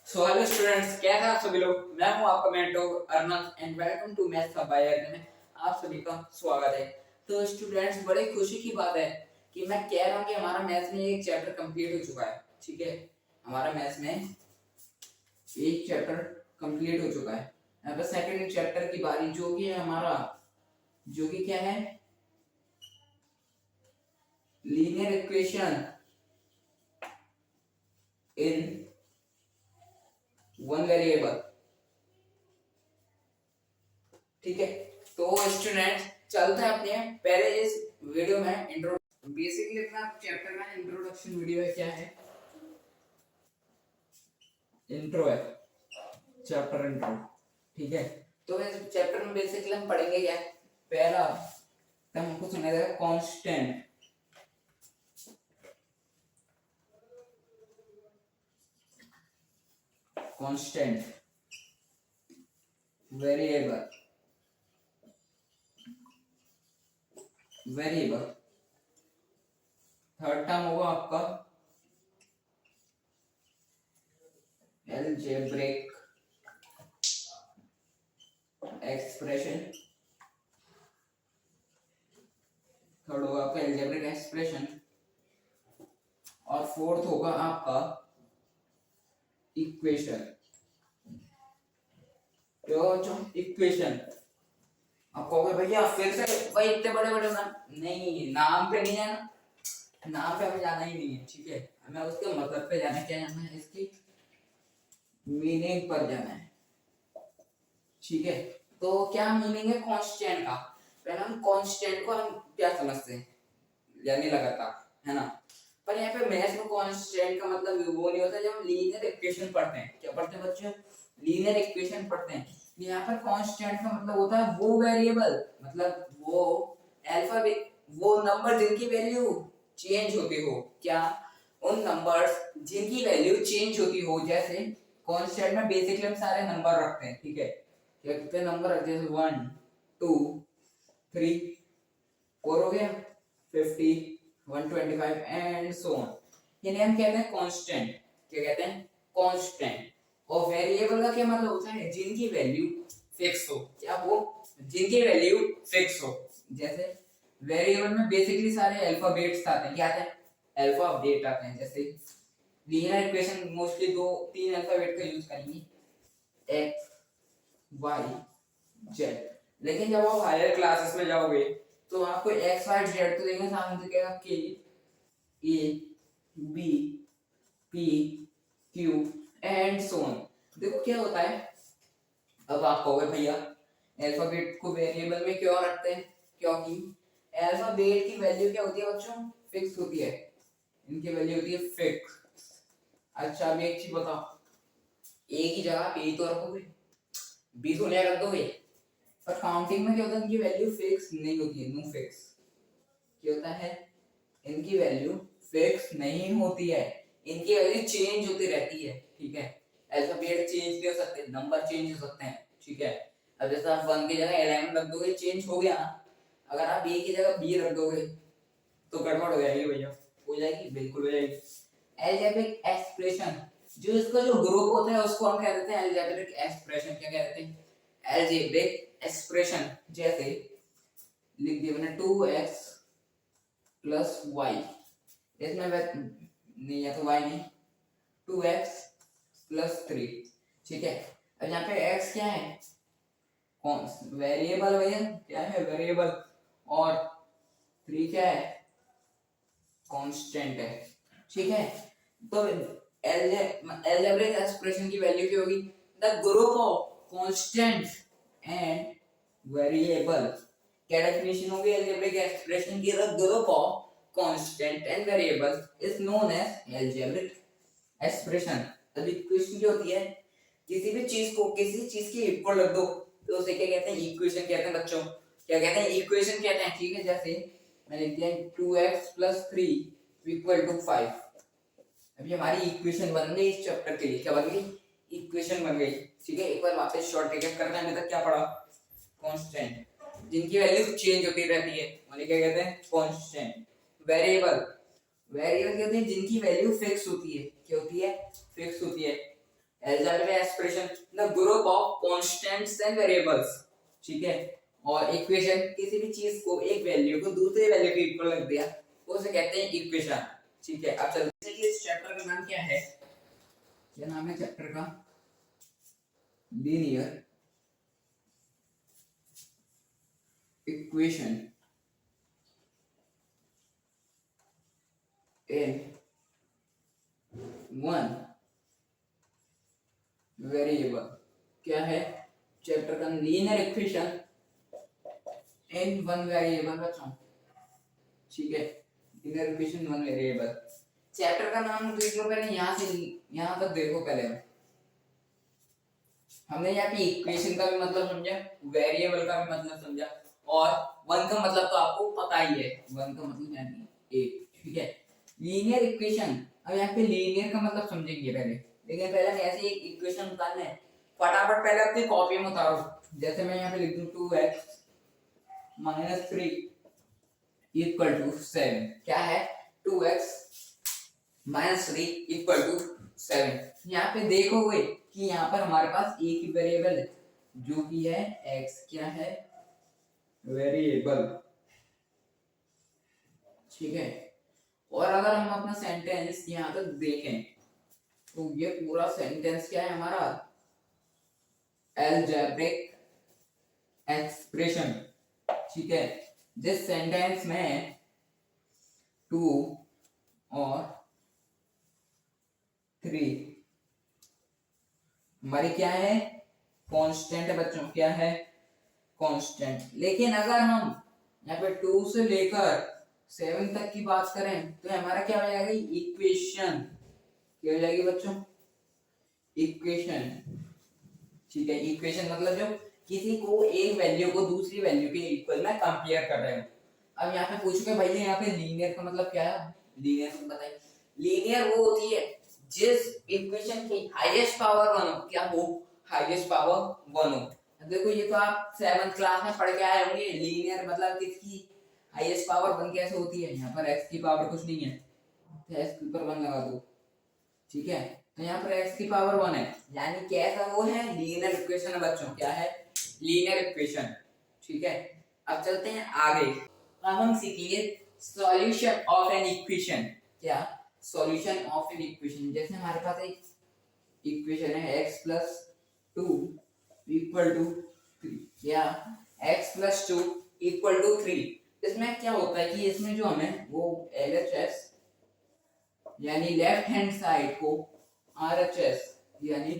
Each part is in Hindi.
सो हेलो स्टूडेंट्स, कैसे हैं आप सभी लोग। मैं हूं आपका mentor Arnab and welcome to maths by Arnab में आप सभी का स्वागत है। तो स्टूडेंट्स, बड़ी खुशी की बात है कि मैं कह रहा हूं कि हमारा मैथ्स में एक चैप्टर कंप्लीट हो चुका है। ठीक है, हमारा मैथ्स में एक चैप्टर कंप्लीट हो चुका है। यहाँ पे सेकंड चैप्टर की बारी जो कि है हमारा, जो कि क्या है, linear equation in one variable. ठीक है, तो स्टूडेंट चलते हैं अपने पहले इस वीडियो में इंट्रो। बेसिकली अपना चैप्टर का इंट्रोडक्शन वीडियो है। क्या है? इंट्रो है, चैप्टर इंट्रो। ठीक है, तो इस चैप्टर में बेसिकली हम पढ़ेंगे क्या। पहला तो हमको सुना जाएगा constant. Constant variable, variable. Third term होगा आपका अलजेब्रिक एक्सप्रेशन। थर्ड होगा आपका अलजेब्रिक एक्सप्रेशन। और फोर्थ होगा आपका इक्वेशन। जो इक्वेशन आप कहोगे भैया फिर से भाई इतने बड़े बड़े नाम नहीं, नाम पे नहीं जाना, नाम पे हमें जाना ही नहीं है। ठीक है, हमें उसके मतलब पे जाना। क्या जाना है? इसकी मीनिंग पर जाना है। ठीक है, तो क्या मीनिंग है कांस्टेंट का। पहले हम कांस्टेंट को हम क्या समझते हैं, यानी लगातार, है ना। पर यहाँ पे मैथ्स में कांस्टेंट का मतलब वो नहीं होता। जब हम लीनियर इक्वेशन पढ़ते हैं, क्या पढ़ते हैं बच्चों? लीनियर इक्वेशन पढ़ते हैं। यहाँ पर कांस्टेंट का मतलब होता है वो वेरिएबल, मतलब वो अल्फाबेट, वो नंबर जिनकी वैल्यू चेंज होती हो। क्या? उन नंबर्स जिनकी वैल्यू चेंज होती हो। जैसे कांस्टेंट में बेसिकली हम सारे नंबर रखते हैं। ठीक है, क्या कितने नंबर रखते हैं? 1 2 3 4 हो गया, 50 125 एंड सो ऑन। इन्हें हम कहते हैं कांस्टेंट। क्या कहते हैं? कांस्टेंट। और वेरिएबल का क्या मतलब होता है? जिनकी वैल्यू फिक्स हो। क्या? वो जिनकी वैल्यू फिक्स हो। जैसे वेरिएबल में बेसिकली सारे अल्फाबेट्स आते हैं। क्या आते हैं? अल्फाबेट आते हैं। जैसे लीनियर इक्वेशन मोस्टली दो तीन अल्फाबेट का यूज करेंगे, एक्स वाई जेड। लेकिन जब आप हायर क्लासेस में जाओगे तो आपको एक्स वाई जेड तो देंगे, सामने दिखेगा के A B P Q and so on. देखो क्या होता है। अब आप कहोगे भैया अल्फाबेट को वेरिएबल में क्यों रखते हैं? क्योंकि अल्फाबेट की वैल्यू क्या होती है बच्चों? फिक्स होती है। इनकी वैल्यू होती है फिक्स। अच्छा, अब एक चीज बताओ, ए की जगह ए तो रखोगे, बी तो नहीं रख दोगे। पर काउंटिंग में क्या होता है? इनकी वैल्यू फिक्स नहीं होती है, नो फिक्स। क्या होता है? इनकी वैल्यू फिक्स नहीं होती है, इनकी वैल्यू चेंज होती रहती है। ठीक है, अल्फाबेट चेंज नहीं हो सकते, नंबर चेंज हो सकते हैं। ठीक है, अब जैसे आप 1 की जगह 11 रख दोगे, चेंज हो गया ना। अगर आप ए की जगह बी रख दोगे तो गड़बड़ हो जाएगी भैया। हो जाएगी, बिल्कुल हो जाएगी। अलजेब्रिक एक्सप्रेशन, जो इसका जो ग्रुप होता है उसको हम कह देते हैं अलजेब्रिक एक्सप्रेशन। क्या कहते हैं? Algebraic expression. जैसे लिख दिया मैंने 2x प्लस वाई, इसमें नहीं है तो वाई नहीं, 2x प्लस 3। ठीक है, अब यहाँ पे x क्या है? कौन वेरिएबल भैया? क्या है? वेरिएबल। और 3 क्या है? कांस्टेंट है। ठीक है, तो अलजेब्रिक एक्सप्रेशन की वैल्यू क्या होगी? The group of constant and variable. क्या डेफिनेशन होगी अलजेब्रिक एक्सप्रेशन की? The group of constant and variable is known as algebraic expression. अब इक्वेशन क्या होती है? किसी भी चीज को किसी चीज के इक्वल रख दो तो उसे क्या कहते हैं? इक्वेशन कहते हैं बच्चों। क्या कहते हैं? इक्वेशन कहते हैं। ठीक है, जैसे मैंने लिख दिया 2x प्लस 3 इक्वल टू 5। अभी हमारी इक्वेशन बन गई इस चैप्टर के लिए। क्या बन गई? इक्वेशन बन गई। ठीक है, एक बार वापस शॉर्ट रिकैप करते हैं। अभी तक क्या पढ़ा? कांस्टेंट जिनकी वैल्यू चेंज होती रहती है उन्हें क्या कहते हैं? कांस्टेंट। वेरिएबल, वेरिएबल कहते हैं जिनकी वैल्यू फिक्स होती है। क्या होती है? फिक्स होती है। Algebraic expression the group of constants and variables, ठीक है। और इक्वेशन किसी भी चीज को एक वैल्यू को दूसरे वैल्यू के इक्वल रख दिया तो उसे कहते हैं इक्वेशन, ठीक है। अब चलते हैं कि इस चैप्टर का नाम क्या है, क्या नाम है चैप्टर का, linear equation in one variable. क्या है चैप्टर का, linear equation in one variable बच्चों, ठीक है। Linear equation one variable chapter का नाम देख लो पहले, यहाँ से यहाँ तक देखो पहले। हमने यहाँ पे इक्वेशन का भी मतलब समझा, वेरिएबल का भी मतलब समझा, और वन का मतलब तो आपको पता ही है, वन का मतलब यानी एक, ठीक है। लीनियर इक्वेशन, अब यहाँ पे लीनियर का मतलब समझेंगे पहले, लेकिन पहले हम ऐसे एक इक्वेशन उतारना है, फटाफट पहले अपनी कॉपी में उतारो। जैसे मैं यहाँ पे लिख दूं 2x - 3 = 7। क्या है 2x - 3 = 7। यहाँ पे देखोगे कि यहाँ पर हमारे पास एक ही वेरिएबल है जो कि है x, क्या है वेरिएबल, ठीक है। और अगर हम अपना सेंटेंस यहाँ तक देखें तो ये पूरा सेंटेंस क्या है हमारा, अलजेब्रिक एक्सप्रेशन, ठीक है। जिस सेंटेंस में 2 और 3 हमारी क्या है कांस्टेंट है बच्चों, क्या है कांस्टेंट। लेकिन अगर हम यहाँ पे 2 से लेकर 7 तक की बात करें तो हमारा क्या हो जाएगा इक्वेशन, क्या हो जाएगी बच्चों इक्वेशन, ठीक है। इक्वेशन मतलब जो किसी को एक वैल्यू को दूसरी वैल्यू के इक्वल में कंपेयर कर रहे हो। अब यहाँ पे पूछोगे भाई यहाँ पे लीनियर का मतलब क्या है, लीनियर तुम बताइए। लीनियर वो होती है जिस इक्वेशन की हाईएस्ट पावर 1 हो, क्या हो हाईएस्ट पावर 1 हो। देखो ये तो आप 7th क्लास में पढ़ के आए होंगे, लीनियर मतलब किसकी हाईएस्ट पावर 1 कैसे होती है। यहाँ पर x की पावर कुछ नहीं है तो x के ऊपर 1 लगा दो, ठीक है। तो यहाँ पर x की पावर 1 है, यानी कैसा वो है लीनियर इक्वेशन है बच्चों, क्या है लीनियर इक्वेशन, ठीक है। अब चलते हैं आगे, अब हम सीखेंगे सॉल्यूशन ऑफ एन इक्वेशन। क्या सॉल्यूशन ऑफ एन इक्वेशन, जैसे हमारे पास एक इक्वेशन है x + 2 = 3 या x + 2 = 3। इसमें क्या होता है कि इसमें जो हमें वो LHS यानी लेफ्ट हैंड साइड को RHS यानी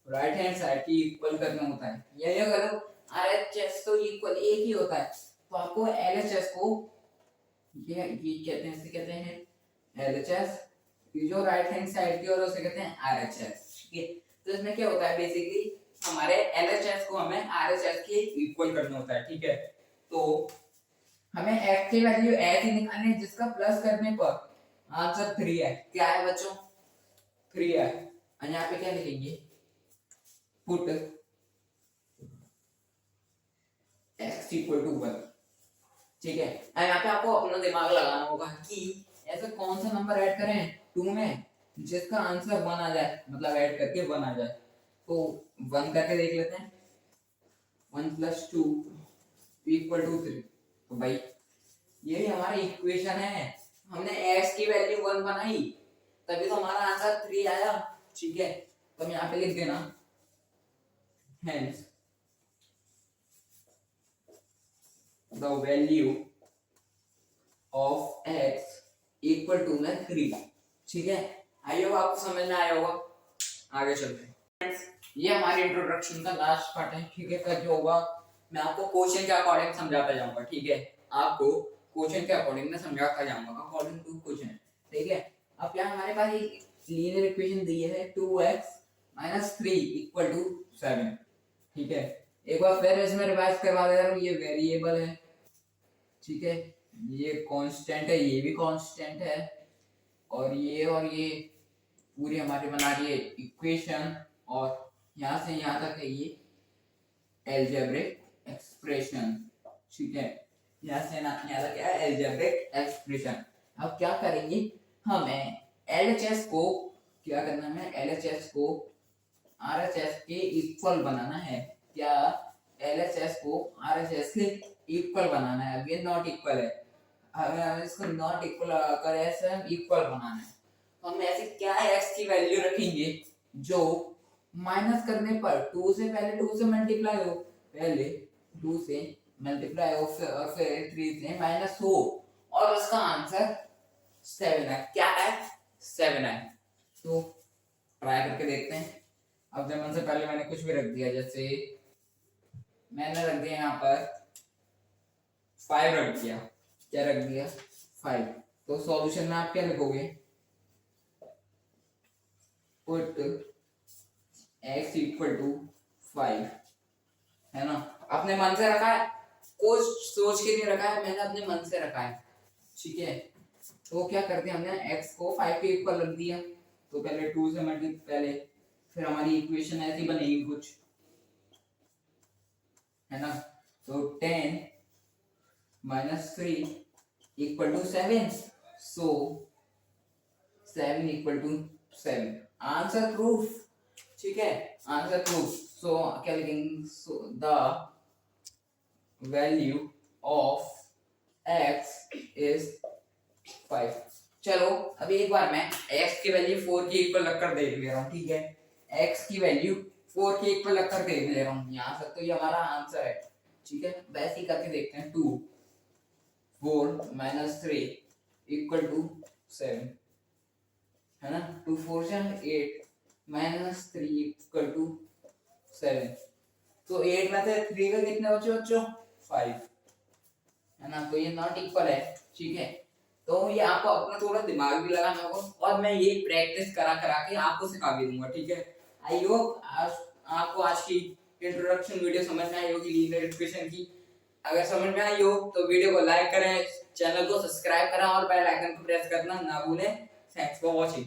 राइट हैंड साइड की इक्वल करना होता है। ये अगर RHS तो इक्वल एक ही होता है तो आपको LHS को ये कहते हैं, इसे कहते हैं LHS, ये जो राइट हैंड साइड की और उसे कहते हैं RHS, ठीक है। तो इसमें क्या होता है बेसिकली हमारे LHS को हमें RHS के इक्वल करना होता है, ठीक है। तो हमें x की वैल्यू ऐसी निकालनी है जिसका प्लस करने पर आंसर 3 है। क्या है बच्चों 3 है। और यहाँ पे क्या लिखेंगे पुट x = 1, ठीक है। और यहाँ पे आपको अपना दिमाग लगाना होगा कि ऐसा कौन सा नंबर ऐड करें 2 में जिसका आंसर 1 आ जाए, मतलब ऐड करके 1 आ जाए। तो 1 करके देख लेते हैं, 1 + 2 = 3। तो भाई यही हमारा इक्वेशन है, हमने x की वैल्यू 1 बनाई तभी तो हमारा आंसर 3 आया, ठीक है। तो हम यहाँ पे लिख देना hence the value of x = में 3, ठीक है। आई होगा आपको समझ में आया होगा। आगे चलते हैं, ये हमारी इंट्रोडक्शन का लास्ट पार्ट है, ठीक है। कल जो होगा मैं आपको क्वेश्चन के अकॉर्डिंग समझाता जाऊंगा, ठीक है। आपको क्वेश्चन के अकॉर्डिंग में समझाता जाऊंगा अकॉर्डिंग टू क्वेश्चन, ठीक है। अब क्या हमारे पास एक लीनियर इक्वेशन दी है 2x - 3 = 7, ठीक है। एक बार फिर इसमें रिवाइज करवा दे रहा हूं, ये वेरिएबल है, ठीक है। ये कांस्टेंट है, ये भी कांस्टेंट है, और ये पूरी हमारी बना रही है इक्वेशन, और यहाँ से यहाँ तक है ये अलजेब्रिक एक्सप्रेशन, ठीक है। यहाँ से यहाँ तक क्या है अलजेब्रिक एक्सप्रेशन। अब क्या करेंगे हमें LHS को क्या करना है, LHS को आरएचएस के इक्वल बनाना है। क्या एलएचएस को आरएचएस के इक्वल बनाना है। अब ये नॉट इक्वल है, हमें इसको नॉट इक्वल कर ऐसे इक्वल बनाना है। तो हम ऐसे क्या x की वैल्यू रखेंगे जो माइनस करने पर 2 से पहले 2 से मल्टीप्लाई हो, पहले 2 से मल्टीप्लाई हो और फिर 3 से माइनस हो और उसका आंसर 7 है। क्या है? 7 है। तो ट्राई करके देखते हैं। अब जब से पहले मैंने कुछ भी रख दिया, जैसे मैंने रख दिया यहाँ पर 5 रख दिया। क्या रख दिया? 5। तो सॉल्यूशन में आप क्या लिखोगे? पुट x इक्वल टू 5, है ना। अपने मन से रखा है, कुछ सोच के नहीं रखा है, मैंने अपने मन से रखा है, ठीक है। तो क्या करते हैं, हमने x को 5 के इक्वल रख दिया। तो पहले 2 से मल्टीप्लाई, फिर हमारी इक्वेशन ऐसी बनेगी कुछ, है ना। तो 10 minus 3 equal to 7। So 7 equal to 7। Answer proof, ठीक है, आंसर प्रूफ। सो क्या लिखेंगे? So the value of x is 5। चलो अब एक बार मैं x की वैल्यू 4 के इक्वल रखकर देख ले रहा हूँ, ठीक है। x की वैल्यू 4 के इक्वल रखकर देख ले रहा हूँ यहाँ तक, तो ये हमारा आंसर है, ठीक है। वैसे ही करके देखते हैं। 2 4 माइनस 3 इक्वल टू 7, है ना। 2 4 से 8 माइनस 3 इक्वल टू 7। तो 8 में से 3 का कितने बचे बच्चों? 5, है ना। तो ये नॉट इक्वल है, ठीक है। तो ये आपको अपना थोड़ा दिमाग भी लगाना होगा और मैं ये प्रैक्टिस करा करा के आपको सिखा भी दूंगा, ठीक है। आई होप आपको आज की इंट्रोडक्शन वीडियो समझ में आई होगी लीनियर इक्वेशन की। अगर समझ में आई हो तो वीडियो को लाइक करें, चैनल को सब्सक्राइब करें और बेल आइकन को प्रेस करना ना भूलें। Thanks for watching.